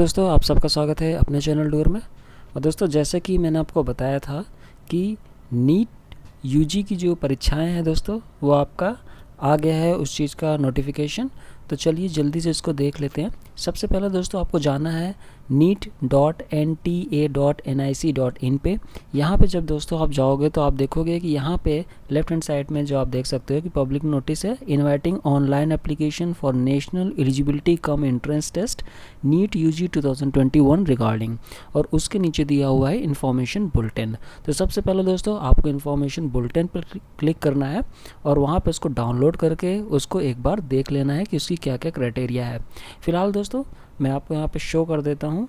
दोस्तों आप सबका स्वागत है अपने चैनल डोर में। और दोस्तों जैसे कि मैंने आपको बताया था कि नीट यूजी की जो परीक्षाएं हैं दोस्तों वो आपका आ गया है उस चीज़ का नोटिफिकेशन। तो चलिए जल्दी से इसको देख लेते हैं। सबसे पहले दोस्तों आपको जाना है neet.nta.nic.in पे। यहाँ पे जब दोस्तों आप जाओगे तो आप देखोगे कि यहाँ पे लेफ्ट हैंड साइड में जो आप देख सकते हो कि पब्लिक नोटिस है, inviting online application for national eligibility cum entrance test NEET UG 2021 regarding, और उसके नीचे दिया हुआ है इन्फॉर्मेशन बुलेटिन। तो सबसे पहले दोस्तों आपको इन्फॉर्मेशन बुलेटिन पर क्लिक करना है और वहाँ पर उसको डाउनलोड करके उसको एक बार देख लेना है कि उसकी क्या क्या क्राइटेरिया है। फिलहाल दोस्तों मैं आपको यहाँ पे शो कर देता हूँ।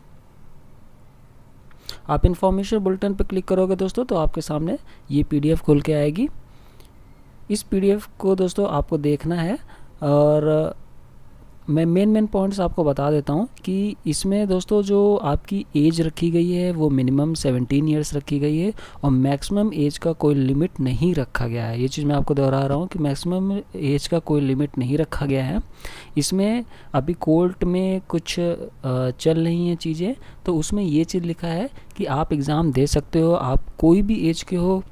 आप इन्फॉर्मेशन बुलेटिन पे क्लिक करोगे दोस्तों तो आपके सामने ये पीडीएफ खुल के आएगी। इस पीडीएफ को दोस्तों आपको देखना है और मैं मेन पॉइंट्स आपको बता देता हूँ कि इसमें दोस्तों जो आपकी एज रखी गई है वो मिनिमम 17 ईयर्स रखी गई है और मैक्सिमम एज का कोई लिमिट नहीं रखा गया है। ये चीज़ मैं आपको दोहरा रहा हूँ कि मैक्सिमम एज का कोई लिमिट नहीं रखा गया है। इसमें अभी कोर्ट में कुछ चल रही हैं चीज़ें, तो उसमें ये चीज़ लिखा है कि आप एग्ज़ाम दे सकते हो, आप कोई भी एज के हो,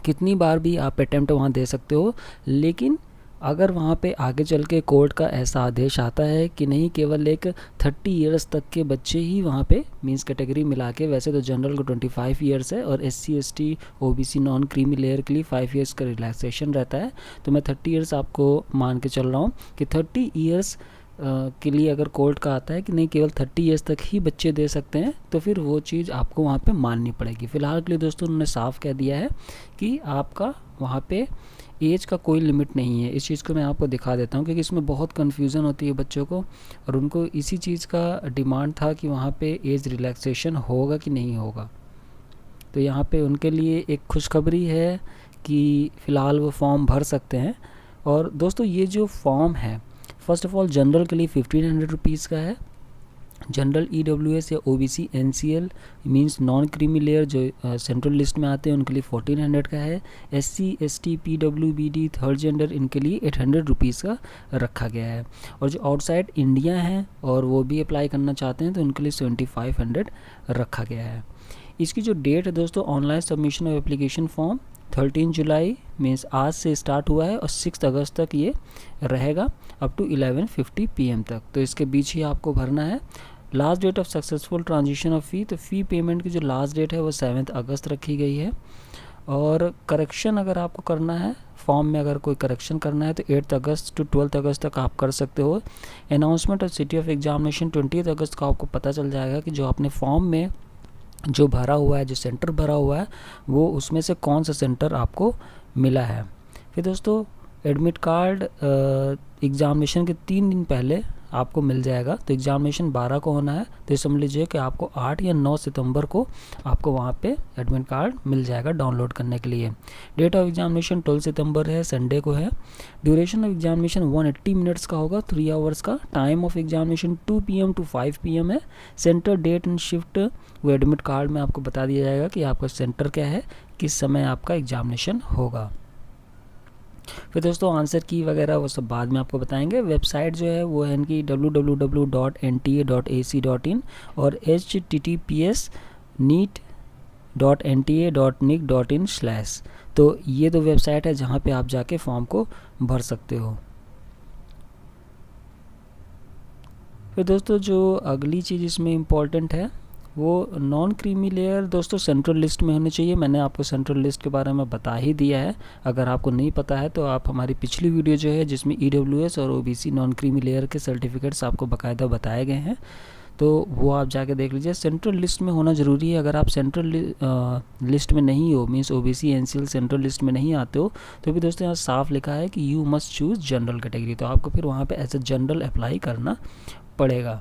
कितनी बार भी आप अटैम्प्ट वहाँ दे सकते हो। लेकिन अगर वहाँ पे आगे चल के कोर्ट का ऐसा आदेश आता है कि नहीं, केवल एक 30 ईयर्स तक के बच्चे ही वहाँ पे मींस कैटेगरी मिला के, वैसे तो जनरल को 25 ईयर्स है और SC ST OBC non creamy layer के लिए 5 ईयर्स का रिलैक्सेशन रहता है, तो मैं 30 ईयर्स आपको मान के चल रहा हूँ कि 30 ईयर्स के लिए अगर कोर्ट का आता है कि नहीं केवल 30 ईयर्स तक ही बच्चे दे सकते हैं, तो फिर वो चीज़ आपको वहाँ पे माननी पड़ेगी। फ़िलहाल के लिए दोस्तों उन्होंने साफ कह दिया है कि आपका वहाँ पे एज का कोई लिमिट नहीं है। इस चीज़ को मैं आपको दिखा देता हूँ क्योंकि इसमें बहुत कन्फ्यूज़न होती है बच्चों को, और उनको इसी चीज़ का डिमांड था कि वहाँ पे एज रिलैक्सेशन होगा कि नहीं होगा। तो यहाँ पे उनके लिए एक खुशखबरी है कि फ़िलहाल वो फॉर्म भर सकते हैं। और दोस्तों ये जो फॉर्म है फ़र्स्ट ऑफ़ ऑल जनरल के लिए 1500 रुपीज़ का है। जनरल EWS या OBC NCL means non creamy layer जो सेंट्रल लिस्ट में आते हैं उनके लिए 1400 का है। SC ST PWBD third gender इनके लिए 800 रुपीज़ का रखा गया है। और जो आउटसाइड इंडिया हैं और वो भी अप्लाई करना चाहते हैं तो उनके लिए 7500 रखा गया है। इसकी जो डेट है दोस्तों online submission of application form 13 July means आज से स्टार्ट हुआ है और 6 अगस्त तक ये रहेगा अप टू 11:50 PM तक। तो इसके बीच ही आपको भरना है। Last date of successful transition of fee, तो फ़ी पेमेंट की जो लास्ट डेट है वो 7 अगस्त रखी गई है। और करेक्शन अगर आपको करना है फॉर्म में, अगर कोई करेक्शन करना है तो 8 अगस्त टू 12 अगस्त तक आप कर सकते हो। Announcement of city of examination 20 अगस्त को आपको पता चल जाएगा कि जो आपने फॉर्म में जो भरा हुआ है, जो सेंटर भरा हुआ है, वो उसमें से कौन सा सेंटर आपको मिला है। फिर दोस्तों एडमिट कार्ड एग्ज़ामिनेशन के 3 दिन पहले आपको मिल जाएगा। तो एग्ज़ामिनेशन 12 को होना है, तो समझ लीजिए कि आपको 8 या 9 सितंबर को आपको वहाँ पे एडमिट कार्ड मिल जाएगा डाउनलोड करने के लिए। डेट ऑफ एग्ज़ामिनेशन 12 सितंबर है, संडे को है। ड्यूरेशन ऑफ एग्ज़ामिनेशन 180 मिनट्स का होगा, 3 आवर्स का। Time of examination 2 PM to 5 PM है। सेंटर डेट एंड शिफ्ट वो एडमिट कार्ड में आपको बता दिया जाएगा कि आपका सेंटर क्या है, किस समय आपका एग्ज़ामिनेशन होगा। फिर दोस्तों आंसर की वगैरह वो सब बाद में आपको बताएंगे। वेबसाइट जो है वो है इनकी www.nta.ac.in और https neet.nta.nic.in/। तो ये दो वेबसाइट है जहाँ पे आप जाके फॉर्म को भर सकते हो। फिर दोस्तों जो अगली चीज़ इसमें इम्पॉर्टेंट है वो नॉन क्रीमी लेयर दोस्तों सेंट्रल लिस्ट में होनी चाहिए। मैंने आपको सेंट्रल लिस्ट के बारे में बता ही दिया है। अगर आपको नहीं पता है तो आप हमारी पिछली वीडियो जो है जिसमें EWS और OBC नॉन क्रीमी लेयर के सर्टिफिकेट्स आपको बाकायदा बताए गए हैं, तो वो आप जाके देख लीजिए। सेंट्रल लिस्ट में होना ज़रूरी है। अगर आप सेंट्रल लिस्ट में नहीं हो means OBC NCL central list में नहीं आते हो, तो भी दोस्तों यहाँ साफ लिखा है कि you must choose general category, तो आपको फिर वहाँ पर एज ए जनरल अप्लाई करना पड़ेगा।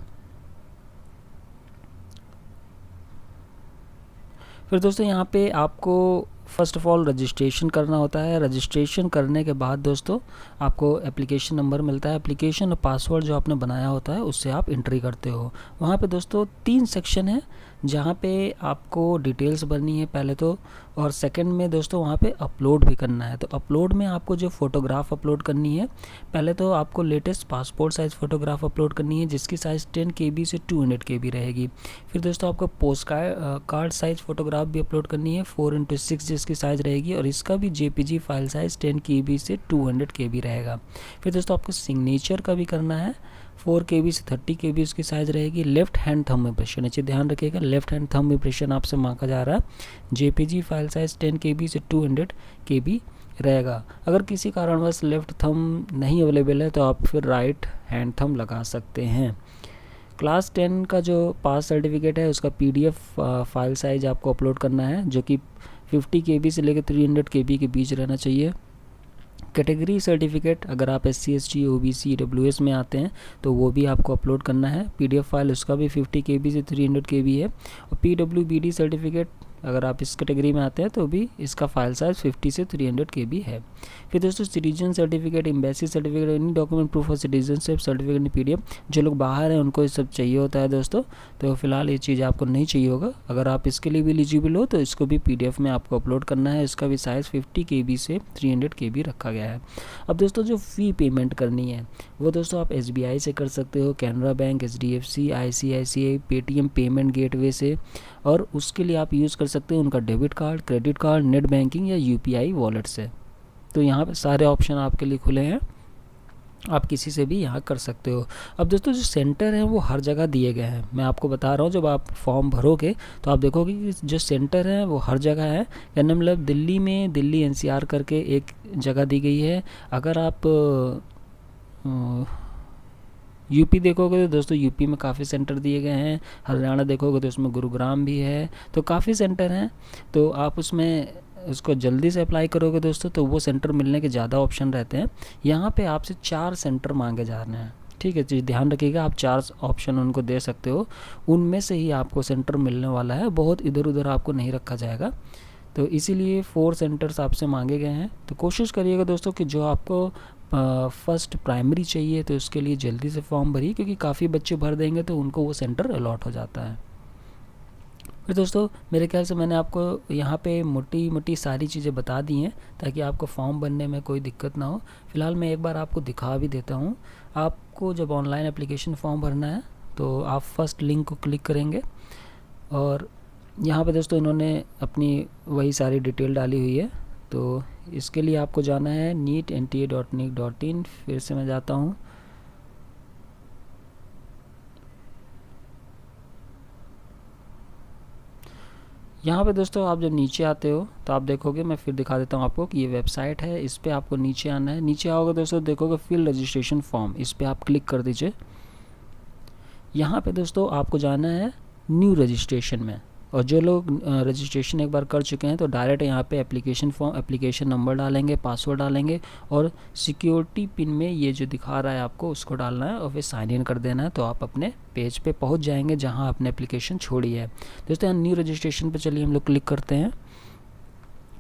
फिर दोस्तों यहाँ पे आपको फ़र्स्ट ऑफ़ ऑल रजिस्ट्रेशन करना होता है। रजिस्ट्रेशन करने के बाद दोस्तों आपको एप्लीकेशन नंबर मिलता है। एप्लीकेशन और पासवर्ड जो आपने बनाया होता है उससे आप एंट्री करते हो। वहाँ पे दोस्तों 3 सेक्शन है। जहाँ पे आपको डिटेल्स भरनी है पहले तो, और सेकंड में दोस्तों वहाँ पे अपलोड भी करना है। तो अपलोड में आपको जो फ़ोटोग्राफ अपलोड करनी है, पहले तो आपको latest passport size photograph upload करनी है जिसकी साइज़ 10 KB से 200 KB रहेगी। फिर दोस्तों आपको पोस्ट कार्ड साइज़ फ़ोटोग्राफ भी अपलोड करनी है 4x6 जिसकी साइज़ रहेगी, और इसका भी JPG फाइल साइज़ 10 KB से 200 KB रहेगा। फिर दोस्तों आपको सिग्नेचर का भी करना है 4 KB से 30 KB उसकी साइज़ रहेगी। लेफ्ट हैंड थंब इम्प्रेशन, अच्छे ध्यान रखिएगा, लेफ्ट हैंड थंब इम्प्रेशन आपसे मांगा जा रहा है। JPG फाइल साइज़ 10 KB से 200 KB रहेगा। अगर किसी कारणवश लेफ्ट थंब नहीं अवेलेबल है तो आप फिर राइट हैंड थंब लगा सकते हैं। क्लास 10 का जो पास सर्टिफिकेट है उसका PDF फाइल साइज़ आपको अपलोड करना है, जो कि 50 KB से लेकर 300 KB के बीच रहना चाहिए। कैटेगरी सर्टिफिकेट, अगर आप SC ST OBC EWS में आते हैं तो वो भी आपको अपलोड करना है। PDF फाइल उसका भी 50 KB से 300 KB है। और PWBD सर्टिफिकेट, अगर आप इस कैटेगरी में आते हैं तो भी इसका फाइल साइज़ 50 से 300 KB है। फिर दोस्तों citizen certificate, embassy certificate, any document proof of citizenship certificate in PDF, जो लोग बाहर हैं उनको ये सब चाहिए होता है दोस्तों। तो फिलहाल ये चीज़ आपको नहीं चाहिए होगा। अगर आप इसके लिए भी एलिजिबल हो तो इसको भी PDF में आपको अपलोड करना है। इसका भी साइज़ 50 KB से 300 KB रखा गया है। अब दोस्तों जो फ़ी पेमेंट करनी है वो दोस्तों आप SBI से कर सकते हो, Canara bank, HDFC, ICICI, Paytm payment gateway से, और उसके लिए आप यूज़ कर सकते हो उनका debit card, credit card, net banking या UPI वॉलेट से। तो यहाँ पे सारे ऑप्शन आपके लिए खुले हैं, आप किसी से भी यहाँ कर सकते हो। अब दोस्तों जो सेंटर हैं वो हर जगह दिए गए हैं, मैं आपको बता रहा हूँ। जब आप फॉर्म भरोगे तो आप देखोगे कि जो सेंटर हैं वो हर जगह है। कहने मतलब दिल्ली में दिल्ली NCR करके एक जगह दी गई है। अगर आप यूपी देखोगे तो दोस्तों यूपी में काफ़ी सेंटर दिए गए हैं। हरियाणा देखोगे तो उसमें गुरुग्राम भी है। तो काफ़ी सेंटर हैं, तो आप उसमें उसको जल्दी से अप्लाई करोगे दोस्तों तो वो सेंटर मिलने के ज़्यादा ऑप्शन रहते हैं। यहाँ पे आपसे 4 सेंटर मांगे जा रहे हैं, ठीक है। तो ध्यान रखिएगा, आप 4 ऑप्शन उनको दे सकते हो, उनमें से ही आपको सेंटर मिलने वाला है। बहुत इधर उधर आपको नहीं रखा जाएगा। तो इसीलिए 4 सेंटर्स आपसे मांगे गए हैं। तो कोशिश करिएगा दोस्तों कि जो आपको फर्स्ट प्राइमरी चाहिए तो उसके लिए जल्दी से फॉर्म भरिए, क्योंकि काफ़ी बच्चे भर देंगे तो उनको वो सेंटर अलॉट हो जाता है। फिर दोस्तों मेरे ख्याल से मैंने आपको यहाँ पे मोटी मोटी सारी चीज़ें बता दी हैं ताकि आपको फॉर्म भरने में कोई दिक्कत ना हो। फिलहाल मैं एक बार आपको दिखा भी देता हूँ। आपको जब ऑनलाइन एप्लीकेशन फॉर्म भरना है तो आप फर्स्ट लिंक को क्लिक करेंगे, और यहाँ पे दोस्तों इन्होंने अपनी वही सारी डिटेल डाली हुई है। तो इसके लिए आपको जाना है neetnta.nic.in। फिर से मैं जाता हूँ, यहाँ पे दोस्तों आप जब नीचे आते हो तो आप देखोगे, मैं फिर दिखा देता हूँ आपको कि ये वेबसाइट है। इस पर आपको नीचे आना है। नीचे आओगे दोस्तों देखोगे फिल रजिस्ट्रेशन फॉर्म, इस पर आप क्लिक कर दीजिए। यहाँ पे दोस्तों आपको जाना है न्यू रजिस्ट्रेशन में, और जो लोग रजिस्ट्रेशन एक बार कर चुके हैं तो डायरेक्ट यहाँ पे एप्लीकेशन फॉर्म, एप्लीकेशन नंबर डालेंगे, पासवर्ड डालेंगे, और सिक्योरिटी पिन में ये जो दिखा रहा है आपको उसको डालना है, और फिर साइन इन कर देना है। तो आप अपने पेज पे पहुँच जाएंगे जहाँ आपने एप्लीकेशन छोड़ी है। दोस्तों यहाँ न्यू रजिस्ट्रेशन पे चलिए हम लोग क्लिक करते हैं।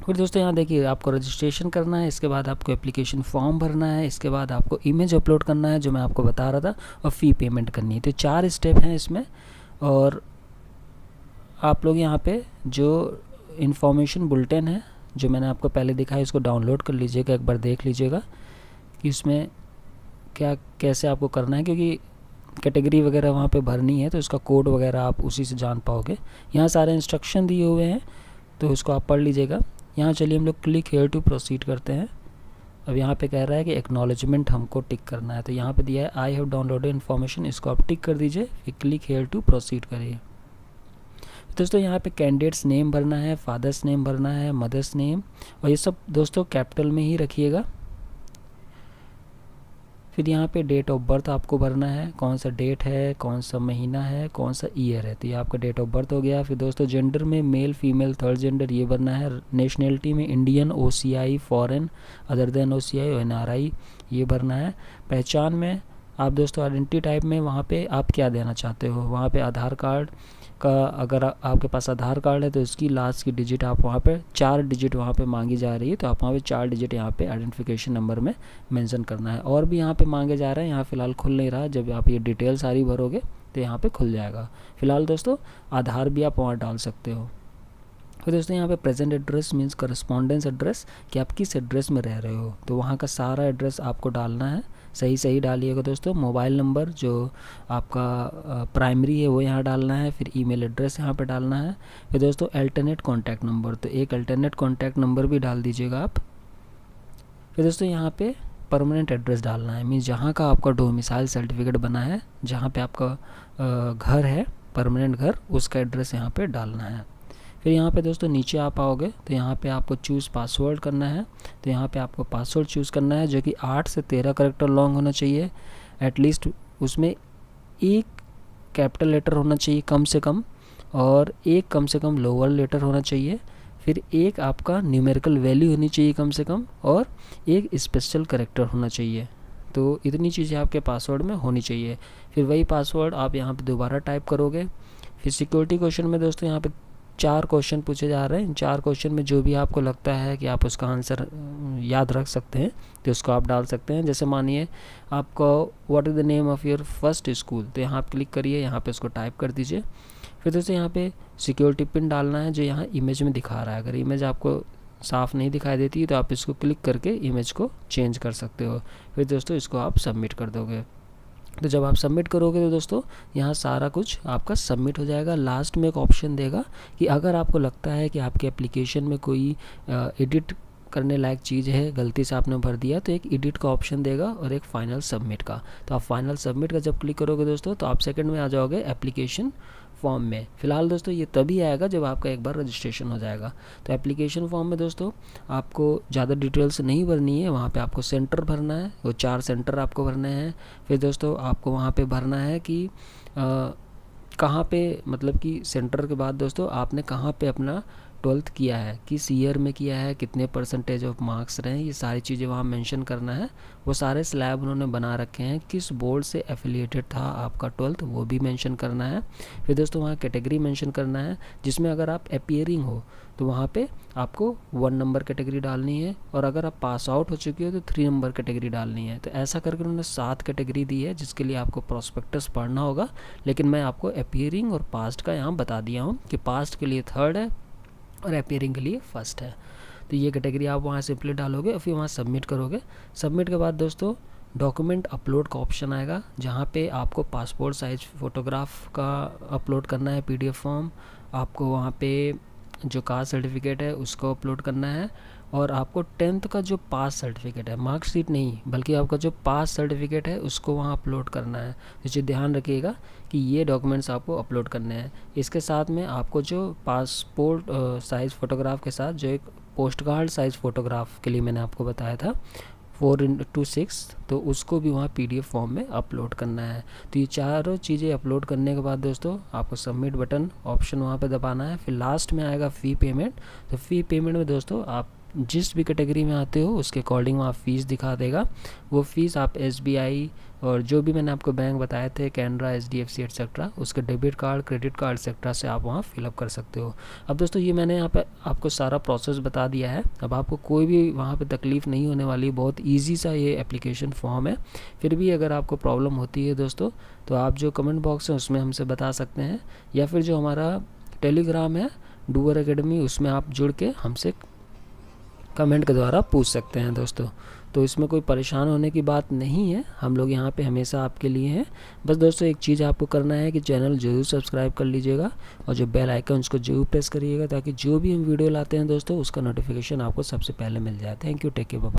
फिर दोस्तों यहाँ देखिए आपको रजिस्ट्रेशन करना है, इसके बाद आपको एप्लीकेशन फॉर्म भरना है, इसके बाद आपको इमेज अपलोड करना है जो मैं आपको बता रहा था, और फ़ी पेमेंट करनी है। तो 4 स्टेप हैं इसमें। और आप लोग यहाँ पे जो इन्फॉर्मेशन बुलेटिन है जो मैंने आपको पहले दिखाया इसको डाउनलोड कर लीजिएगा, एक बार देख लीजिएगा कि इसमें क्या कैसे आपको करना है, क्योंकि कैटेगरी वगैरह वहाँ पे भरनी है तो इसका कोड वगैरह आप उसी से जान पाओगे। यहाँ सारे इंस्ट्रक्शन दिए हुए हैं तो इसको आप पढ़ लीजिएगा। यहाँ चलिए हम लोग क्लिक हेयर टू प्रोसीड करते हैं। अब यहाँ पे कह रहा है कि एक्नॉलेजमेंट हमको टिक करना है, तो यहाँ पे दिया है आई हैव डाउनलोडेड इन्फॉर्मेशन, इसको आप टिक कर दीजिए, फिर क्लिक हेयर टू प्रोसीड करिए। दोस्तों यहाँ पे कैंडिडेट्स नेम भरना है, फादर्स नेम भरना है, मदर्स नेम, और ये सब दोस्तों कैपिटल में ही रखिएगा। फिर यहाँ पे डेट ऑफ बर्थ आपको भरना है, कौन सा डेट है, कौन सा महीना है, कौन सा ईयर है। तो ये आपका डेट ऑफ बर्थ हो गया। फिर दोस्तों जेंडर में मेल फीमेल थर्ड जेंडर ये भरना है। नेशनलिटी में Indian, OCI, foreign, other than OCI और NRI ये भरना है। पहचान में आप दोस्तों आइडेंटिटी टाइप में वहाँ पे आप क्या देना चाहते हो, वहाँ पे आधार कार्ड का, अगर आपके पास आधार कार्ड है तो इसकी लास्ट की डिजिट आप वहाँ पे 4 डिजिट वहाँ पे मांगी जा रही है, तो आप वहाँ पे 4 डिजिट यहाँ पे आइडेंटिफिकेशन नंबर में मेंशन करना है। और भी यहाँ पे मांगे जा रहे हैं, यहाँ फ़िलहाल खुल नहीं रहा, जब आप ये डिटेल सारी भरोगे तो यहाँ पे खुल जाएगा। फिलहाल दोस्तों आधार भी आप वहाँ डाल सकते हो। तो दोस्तों यहाँ पे present address means correspondence address, कि आप किस एड्रेस में रह रहे हो, तो वहाँ का सारा एड्रेस आपको डालना है, सही सही डालिएगा दोस्तों। मोबाइल नंबर जो आपका प्राइमरी है वो यहाँ डालना है, फिर ईमेल एड्रेस यहाँ पे डालना है। फिर दोस्तों अल्टरनेट कॉन्टैक्ट नंबर, तो एक अल्टरनेट कॉन्टैक्ट नंबर भी डाल दीजिएगा आप। फिर दोस्तों यहाँ पे परमानेंट एड्रेस डालना है, मीन्स जहाँ का आपका डोमिसाइल सर्टिफिकेट बना है, जहाँ पे आपका घर है परमानेंट घर, उसका एड्रेस यहाँ पे डालना है। फिर यहाँ पे दोस्तों नीचे आप आओगे तो यहाँ पे आपको चूज़ पासवर्ड करना है, तो यहाँ पे आपको पासवर्ड चूज़ करना है जो कि 8 से 13 कैरेक्टर लॉन्ग होना चाहिए एटलीस्ट, उसमें एक कैपिटल लेटर होना चाहिए कम से कम, और एक कम से कम लोअर लेटर होना चाहिए, फिर एक आपका न्यूमेरिकल वैल्यू होनी चाहिए कम से कम, और एक स्पेशल कैरेक्टर होना चाहिए। तो इतनी चीज़ें आपके पासवर्ड में होनी चाहिए। फिर वही पासवर्ड आप यहाँ पे दोबारा टाइप करोगे। फिर सिक्योरिटी क्वेश्चन में दोस्तों यहाँ पे 4 क्वेश्चन पूछे जा रहे हैं। 4 क्वेश्चन में जो भी आपको लगता है कि आप उसका आंसर याद रख सकते हैं तो उसको आप डाल सकते हैं। जैसे मानिए आपको what is the name of your first school, तो यहाँ आप क्लिक करिए, यहाँ पे उसको टाइप कर दीजिए। फिर दोस्तों यहाँ पे सिक्योरिटी पिन डालना है जो यहाँ इमेज में दिखा रहा है। अगर इमेज आपको साफ़ नहीं दिखाई देती तो आप इसको क्लिक करके इमेज को चेंज कर सकते हो। फिर दोस्तों इसको आप सबमिट कर दोगे। तो जब आप सबमिट करोगे तो दोस्तों यहाँ सारा कुछ आपका सबमिट हो जाएगा। लास्ट में एक ऑप्शन देगा कि अगर आपको लगता है कि आपके एप्लीकेशन में कोई एडिट करने लायक चीज़ है, गलती से आपने भर दिया, तो एक एडिट का ऑप्शन देगा और एक फाइनल सबमिट का। तो आप फाइनल सबमिट का जब क्लिक करोगे दोस्तों तो आप सेकंड में आ जाओगे एप्लीकेशन फॉर्म में। फ़िलहाल दोस्तों ये तभी आएगा जब आपका एक बार रजिस्ट्रेशन हो जाएगा। तो एप्लीकेशन फॉर्म में दोस्तों आपको ज़्यादा डिटेल्स नहीं भरनी है, वहाँ पे आपको सेंटर भरना है, वो 4 सेंटर आपको भरने हैं। फिर दोस्तों आपको वहाँ पे भरना है कि कहाँ पे, मतलब कि सेंटर के बाद दोस्तों आपने कहाँ पे अपना 12th किया है, किस ईयर में किया है, कितने परसेंटेज ऑफ मार्क्स रहे हैं, ये सारी चीज़ें वहाँ मेंशन करना है। वो सारे स्लैब उन्होंने बना रखे हैं, किस बोर्ड से एफिलिएटेड था आपका 12th वो भी मेंशन करना है। फिर दोस्तों वहाँ कैटेगरी मेंशन करना है, जिसमें अगर आप अपीयरिंग हो तो वहाँ पे आपको 1 नंबर कैटेगरी डालनी है, और अगर आप पास आउट हो चुके हो तो 3 नंबर कैटेगरी डालनी है। तो ऐसा करके उन्होंने 7 कैटेगरी दी है जिसके लिए आपको प्रोस्पेक्टस पढ़ना होगा, लेकिन मैं आपको अपीयरिंग और पास्ट का यहाँ बता दिया हूँ कि पास्ट के लिए 3rd है और अपीयरिंग के लिए 1st है। तो ये कैटेगरी आप वहाँ सिंपली डालोगे और फिर वहाँ सबमिट करोगे। सबमिट के बाद दोस्तों डॉक्यूमेंट अपलोड का ऑप्शन आएगा, जहाँ पे आपको पासपोर्ट साइज फ़ोटोग्राफ का अपलोड करना है PDF फॉर्म, आपको वहाँ पे जो कास्ट सर्टिफिकेट है उसको अपलोड करना है, और आपको 10th का जो पास सर्टिफिकेट है, मार्कशीट नहीं बल्कि आपका जो पास सर्टिफिकेट है उसको वहाँ अपलोड करना है। तो ध्यान रखिएगा कि ये डॉक्यूमेंट्स आपको अपलोड करने हैं। इसके साथ में आपको जो पासपोर्ट साइज़ फ़ोटोग्राफ के साथ जो एक पोस्ट कार्ड साइज़ फ़ोटोग्राफ के लिए मैंने आपको बताया था 4:6, तो उसको भी वहाँ PDF फॉर्म में अपलोड करना है। तो ये चारों चीज़ें अपलोड करने के बाद दोस्तों आपको सबमिट बटन ऑप्शन वहाँ पे दबाना है। फिर लास्ट में आएगा फ़ी पेमेंट। तो फ़ी पेमेंट में दोस्तों आप जिस भी कैटेगरी में आते हो उसके अकॉर्डिंग वहाँ फ़ीस दिखा देगा। वो फ़ीस आप SBI और जो भी मैंने आपको बैंक बताए थे कैनरा, HDFC एक्सेट्रा, उसके debit card, credit card etcetera से आप वहाँ फिलअप कर सकते हो। अब दोस्तों ये मैंने यहाँ पे आपको सारा प्रोसेस बता दिया है। अब आपको कोई भी वहाँ पे तकलीफ़ नहीं होने वाली, बहुत ईजी सा ये एप्लीकेशन फॉर्म है। फिर भी अगर आपको प्रॉब्लम होती है दोस्तों तो आप जो कमेंट बॉक्स है उसमें हमसे बता सकते हैं, या फिर जो हमारा टेलीग्राम है डूअर एकेडमी उसमें आप जुड़ के हमसे कमेंट के द्वारा पूछ सकते हैं दोस्तों। तो इसमें कोई परेशान होने की बात नहीं है, हम लोग यहाँ पे हमेशा आपके लिए हैं। बस दोस्तों एक चीज़ आपको करना है कि चैनल ज़रूर सब्सक्राइब कर लीजिएगा और जो बेल आइकन उसको ज़रूर प्रेस करिएगा, ताकि जो भी हम वीडियो लाते हैं दोस्तों उसका नोटिफिकेशन आपको सबसे पहले मिल जाए। Thank you, take care, bye.